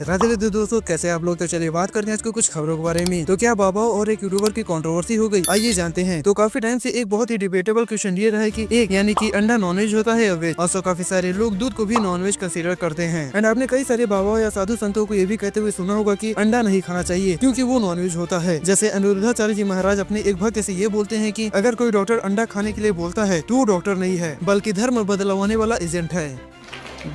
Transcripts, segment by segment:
राधे राधे दोस्तों, कैसे आप लोग। तो चलिए बात करते हैं आज को कुछ खबरों के बारे में। तो क्या बाबा और एक यूट्यूबर की कंट्रोवर्सी हो गई, आइए जानते हैं। तो काफी टाइम से एक बहुत ही डिबेटेबल क्वेश्चन ये रहा है कि एक यानी कि अंडा नॉनवेज होता है या वेज। और काफी सारे लोग दूध को भी नॉनवेज कंसीडर करते हैं। एंड आपने कई सारे बाबा या साधु संतों को ये भी कहते हुए सुना होगा कि अंडा नहीं खाना चाहिए क्योंकि वो नॉनवेज होता है। जैसे अनिरुद्धाचार्य जी महाराज अपने एक भक्त से ये बोलते हैं कि अगर कोई डॉक्टर अंडा खाने के लिए बोलता है तो वो डॉक्टर नहीं है बल्कि धर्म बदलवाने वाला एजेंट है।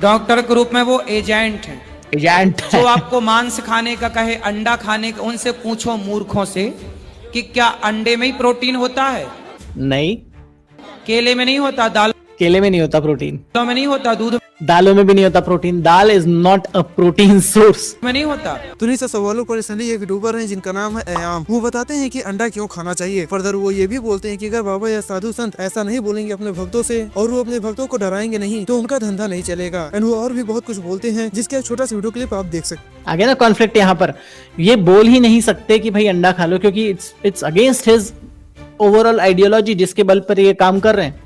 डॉक्टर के रूप में वो एजेंट है। एजेंट जो आपको मांस खाने का कहे, अंडा खाने का, उनसे पूछो मूर्खों से कि क्या अंडे में ही प्रोटीन होता है? नहीं, केले में नहीं होता, दाल केले में नहीं होता प्रोटीन, में नहीं होता, दूध दालों में भी नहीं होता protein. Dal is not a protein source. में नहीं होता। तो इन्हीं सब सवालों पर रिसेंटली एक यूट्यूबर है जिनका नाम है अयाम। वो बताते हैं कि अंडा क्यों खाना चाहिए। फर्दर वो ये भी बोलते हैं कि अगर बाबा या साधु संत ऐसा नहीं बोलेंगे अपने भक्तों से और वो अपने भक्तों को डराएंगे नहीं तो उनका धंधा नहीं चलेगा। एंड वो और भी बहुत कुछ बोलते हैं जिसका एक छोटा सा वीडियो क्लिप आप देख सकते। आगे ना कॉन्फ्लिक्ट यहाँ पर ये बोल ही नहीं सकते कि भाई अंडा खा लो, क्योंकि it's against his overall ideology जिसके बल पर ये काम कर रहे हैं।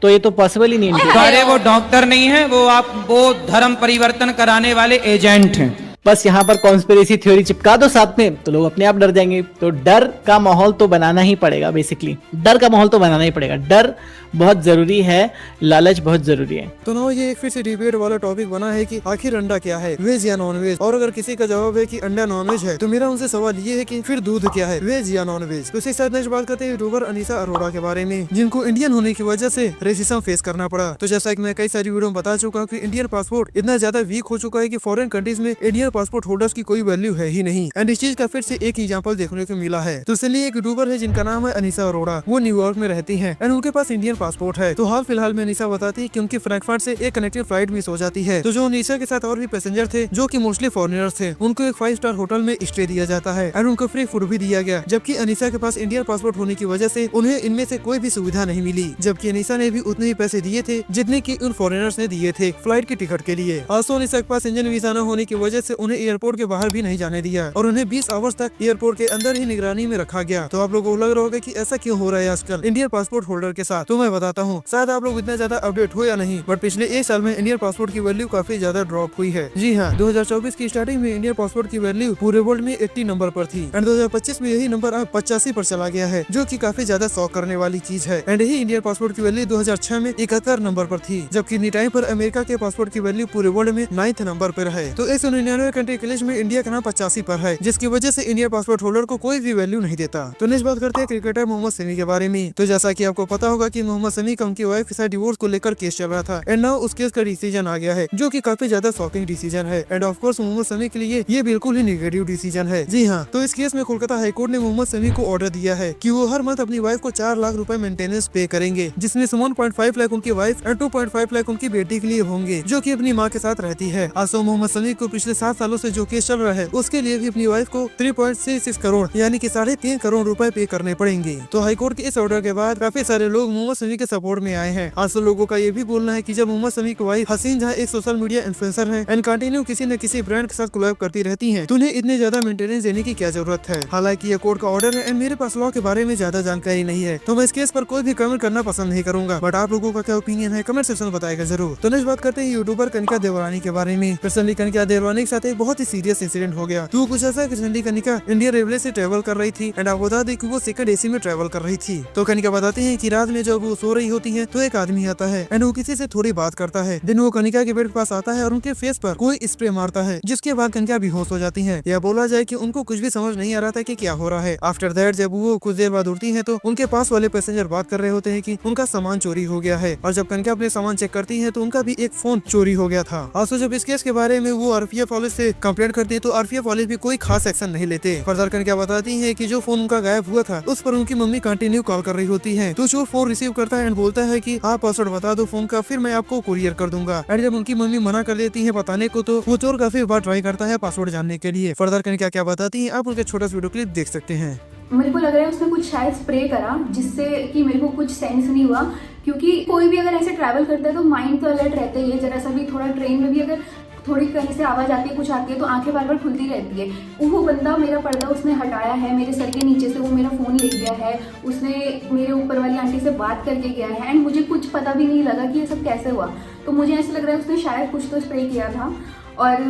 तो ये तो पॉसिबल ही नहीं है। अरे वो डॉक्टर नहीं है, वो धर्म परिवर्तन कराने वाले एजेंट हैं। बस यहाँ पर कॉन्स्पिरेसी थ्योरी चिपका दो साथ में तो लोग अपने आप डर जाएंगे। तो डर का माहौल तो बनाना ही पड़ेगा। बेसिकली डर का माहौल तो बनाना ही पड़ेगा। डर बहुत जरूरी है, लालच बहुत जरूरी है। तो ना ये एक फिर से डिबेट वाला टॉपिक बना है कि आखिर अंडा क्या है, वेज या नॉन वेज। और अगर किसी का जवाब है कि अंडा नॉन वेज है तो मेरा उनसे सवाल ये है कि फिर दूध क्या है, वेज या नॉन वेज। तो इसी के साथ नेक्स्ट बात करते हैं यूट्यूबर अनीसा अरोड़ा के बारे में, जिनको इंडियन होने की वजह से रेसिज्म फेस करना पड़ा। तो जैसा कि मैं कई सारी वीडियो में बता चुका हूँ कि इंडियन पासपोर्ट इतना ज्यादा वीक हो चुका है कि फॉरेन कंट्रीज में इंडियन पासपोर्ट होल्डर्स की कोई वैल्यू है ही नहीं। एंड इस चीज का फिर से एक एग्जांपल देखने को मिला है। तो इसलिए एक यूट्यूबर है जिनका नाम है अनीसा अरोड़ा। वो न्यूयॉर्क में रहती है एंड उनके पास इंडियन पासपोर्ट है। तो हाल फिलहाल में अनीसा बताती है कि उनकी फ्रैंकफर्ट से एक कनेक्टिंग फ्लाइट मिस हो जाती है। तो जो अनीसा के साथ और भी पैसेंजर थे जो कि मोस्टली फॉरेनर्स थे, उनको एक 5 स्टार होटल में स्टे दिया जाता है एंड उनको फ्री फूड भी दिया गया। जबकि अनीसा के पास इंडियन पासपोर्ट होने की वजह से उन्हें इनमें से कोई भी सुविधा नहीं मिली। जबकि अनीसा ने भी उतने ही पैसे दिए थे जितने की उन फॉरेनर्स ने दिए थे फ्लाइट की टिकट के लिए। आल्सो अनीसा के पास इंडियन वीजा न होने की वजह से उन्हें एयरपोर्ट के बाहर भी नहीं जाने दिया और उन्हें 20 आवर्स तक एयरपोर्ट के अंदर ही निगरानी में रखा गया। तो आप लोगों को लग रहा होगा कि ऐसा क्यों हो रहा है आजकल इंडियन पासपोर्ट होल्डर के साथ। तो मैं बताता हूँ, शायद आप लोग इतना ज्यादा अपडेट हो या नहीं, बट पिछले एक साल में इंडियन पासपोर्ट की वैल्यू काफी ज्यादा ड्रॉप हुई है। जी हाँ, 2024 की स्टार्टिंग में इंडियन पासपोर्ट की वैल्यू पूरे वर्ल्ड में 80 नंबर पर थी एंड 2025 में यही नंबर अब 85 पर चला गया है, जो कि काफी ज्यादा शॉक करने वाली चीज है। एंड यही इंडियन पासपोर्ट की वैल्यू 2006 में 71 नंबर पर थी, जबकि इन्हीं टाइम पर अमेरिका के पासपोर्ट की वैल्यू पूरे वर्ल्ड में 9th नंबर पर है। तो 199 कंट्री के लिस्ट में इंडिया का नाम 85 पर है, जिसकी वजह से इंडियन पासपोर्ट होल्डर को कोई भी वैल्यू नहीं देता। तो नेक्स्ट बात करते हैं क्रिकेटर मोहम्मद शमी के बारे में। तो जैसा कि आपको पता होगा कि मोहम्मद शमी का उनकी वाइफ के साथ डिवोर्स को लेकर केस चल रहा था एंड नाउ उस केस का डिसीजन आ गया है, जो कि काफी ज्यादा शॉकिंग डिसीजन है। And of course Mohammed Shami के लिए ये बिल्कुल ही नेगेटिव डिसीजन है। जी हाँ, तो इस केस में कोलकाता हाईकोर्ट ने मोहम्मद शमी को ऑर्डर दिया है कि वो हर मंथ अपनी वाइफ को 4 लाख रुपए मेंटेनेंस पे करेंगे, जिसमें से 1.5 लाख उनकी वाइफ और 2.5 लाख उनकी बेटी के लिए होंगे, जो कि अपनी माँ के साथ रहती है। आसो मोहम्मद शमी को पिछले 7 सालों से जो केस चल रहा है उसके लिए भी अपनी वाइफ को 3.66 करोड़ यानी कि 3.5 करोड़ रुपए पे करने पड़ेंगे। तो हाईकोर्ट के इस ऑर्डर के बाद काफी सारे लोग मोहम्मद शमी के सपोर्ट में आए हैं। आसो लोगों का ये भी बोलना है कि जब मोहम्मद शमी की वाइफ हसीन जहाँ एक सोशल मीडिया इन्फ्लुएंसर है एंड कंटिन्यू किसी न किसी ब्रांड के साथ कोलैब करती रहती हैं, तो उन्हें इतने ज्यादा मेंटेनेंस देने की क्या जरूरत है। हालांकि ये कोर्ट का ऑर्डर है एंड मेरे पास लॉ के बारे में ज्यादा जानकारी नहीं है, तो मैं इस केस पर कोई भी कमेंट करना पसंद नहीं करूंगा। बट आप लोगों का क्या ओपिनियन है कमेंट सेक्शन में बताएगा जरूर। तो नेक्स्ट बात करते हैं यूट्यूबर कनिका देवरानी के बारे में। रिसेंटली कनिका देवरानी के साथ एक बहुत ही सीरियस इंसिडेंट हो गया। तो कुछ ऐसा रिसेंटली कनिका इंडियन रेलवे से ट्रेवल कर रही थी एंड आपको बता दें कि वो सेकंड एसी में ट्रेवल कर रही थी। तो कनिका बताते हैं कि रात में जब वो सो रही होती है तो एक आदमी आता है एंड वो किसी से थोड़ी बात करता है। दिन वो कनिका के बेड के पास आता है और उनके फेस पर कोई स्प्रे मारता है, जिसके बाद कनिका बेहोश हो जाती है। या बोला जाए कि उनको कुछ भी समझ नहीं आ रहा था कि क्या हो रहा है। आफ्टर दैट जब वो कुछ देर बाद उठती है तो उनके पास वाले पैसेंजर बात कर रहे होते हैं कि उनका सामान चोरी हो गया है। और जब कनिका अपने सामान चेक करती है तो उनका भी एक फोन चोरी हो गया था। आसो जब इस केस के बारे में वो आरपीएफ पुलिस से कंप्लेंट करती है तो आरपीएफ पुलिस भी कोई खास एक्शन नहीं लेते। फर्दर कनिका बताती है कि जो फोन उनका गायब हुआ था उस पर उनकी मम्मी कंटिन्यू कॉल कर रही होती है। तो जो फोन रिसीव करता है एंड बोलता है कि आप पासवर्ड बता दो फोन का, फिर मैं आपको कुरियर कर दूंगा। एंड जब उनकी मम्मी मना कर देती है बताने को तो वो चोर काफी बार ट्राई करता है पासवर्ड जानने के लिए। फर्दर कनिका क्या बताती है आप उनके छोटा सा वीडियो क्लिप देख सकते हैं। मेरे को लग रहा है उसने कुछ शायद स्प्रे करा जिससे कि मेरे को कुछ सेंस नहीं हुआ, क्योंकि कोई भी अगर ऐसे ट्रैवल करता है तो माइंड तो अलर्ट रहता ही है। जरा सा भी थोड़ा ट्रेन में भी अगर थोड़ी कहीं से आवाज़ आती है, कुछ आती है तो आंखें बार बार खुलती रहती है। वो बंदा मेरा पर्दा उसने हटाया है, मेरे सर के नीचे से वो मेरा फ़ोन ले गया है, उसने मेरे ऊपर वाली आंटी से बात करके गया है एंड मुझे कुछ पता भी नहीं लगा कि ये सब कैसे हुआ। तो मुझे ऐसा लग रहा है उसने शायद कुछ तो स्प्रे किया था और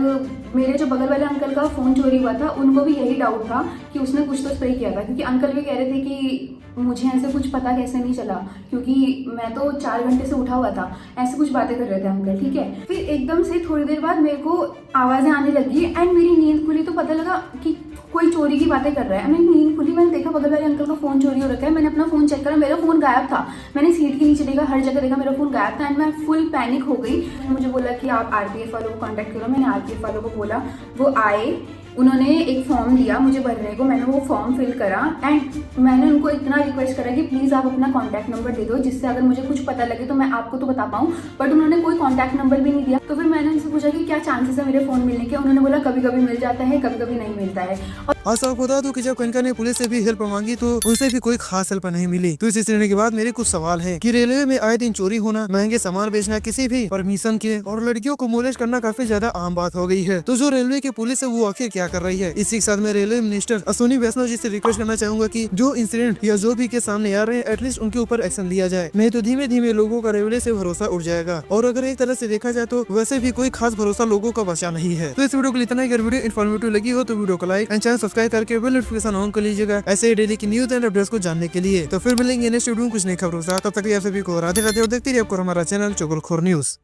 मेरे जो बगल वाले अंकल का फ़ोन चोरी हुआ था उनको भी यही डाउट था कि उसने कुछ तो स्प्रे किया था, क्योंकि अंकल भी कह रहे थे कि मुझे ऐसे कुछ पता कैसे नहीं चला, क्योंकि मैं तो 4 घंटे से उठा हुआ था। ऐसे कुछ बातें कर रहे थे अंकल, ठीक है। फिर एकदम से थोड़ी देर बाद मेरे को आवाज़ें आने लगी एंड मेरी नींद खुली तो पता लगा कि कोई चोरी की बातें कर रहा है। मेरी नींद खुली, मैंने देखा बगल वाले अंकल का फ़ोन चोरी हो रखा है। मैंने अपना फ़ोन चेक करा, मेरा फ़ोन गायब था। मैंने सीट के नीचे देखा, हर जगह देखा, मेरा फ़ोन गायब था एंड मैं फुल पैनिक हो गई। मुझे बोला कि आप RPF वालों को कांटेक्ट करो। मैंने RPF वालों को बोला, वो आए, उन्होंने एक फॉर्म दिया मुझे भरने को। मैंने वो फॉर्म फिल करा एंड मैंने उनको इतना रिक्वेस्ट करा कि प्लीज़ आप अपना कॉन्टैक्ट नंबर दे दो, जिससे अगर मुझे कुछ पता लगे तो मैं आपको तो बता पाऊँ। बट उन्होंने कोई कॉन्टैक्ट नंबर भी नहीं दिया। तो फिर मैंने उनसे पूछा कि क्या चांसेस है मेरे फ़ोन मिलने के। उन्होंने बोला कभी कभी मिल जाता है, कभी कभी नहीं मिलता है। आज आपको बता दूं कि जब कनका ने पुलिस से भी हेल्प मांगी तो उनसे भी कोई खास हेल्प नहीं मिली। तो इस स्थिति के बाद मेरे कुछ सवाल हैं कि रेलवे में आए दिन चोरी होना, महंगे सामान बेचना किसी भी परमिशन के, और लड़कियों को मोलेस्ट करना काफी ज्यादा आम बात हो गई है। तो जो रेलवे की पुलिस है वो आखिर क्या कर रही है? इसी के साथ मैं रेलवे मिनिस्टर अश्विनी वैष्णव जी से रिक्वेस्ट करना चाहूंगा कि जो इंसिडेंट या जो भी के सामने आ रहे हैं एटलीस्ट उनके ऊपर एक्शन लिया जाए, नहीं तो धीमे धीमे लोगों का रेलवे से भरोसा उठ जाएगा। और अगर एक तरह से देखा जाए तो वैसे भी कोई खास भरोसा लोगों का बचा नहीं है। तो इस वीडियो को इतना ही। अगर वीडियो इन्फॉर्मेटिव लगी हो तो वीडियो को लाइक एंड चैनल सब्सक्राइब करके बेल नोटिफिकेशन ऑन कर लीजिएगा, ऐसे ही डेली की न्यूज एंड अपडेट्स को जानने के लिए। तो फिर मिलेंगे नेक्स्ट वीडियो में कुछ नई खबरों के साथ। तब तक आप सभी को राधे राधे और देखते रहिए आपको हमारा चैनल चुगलखोर न्यूज।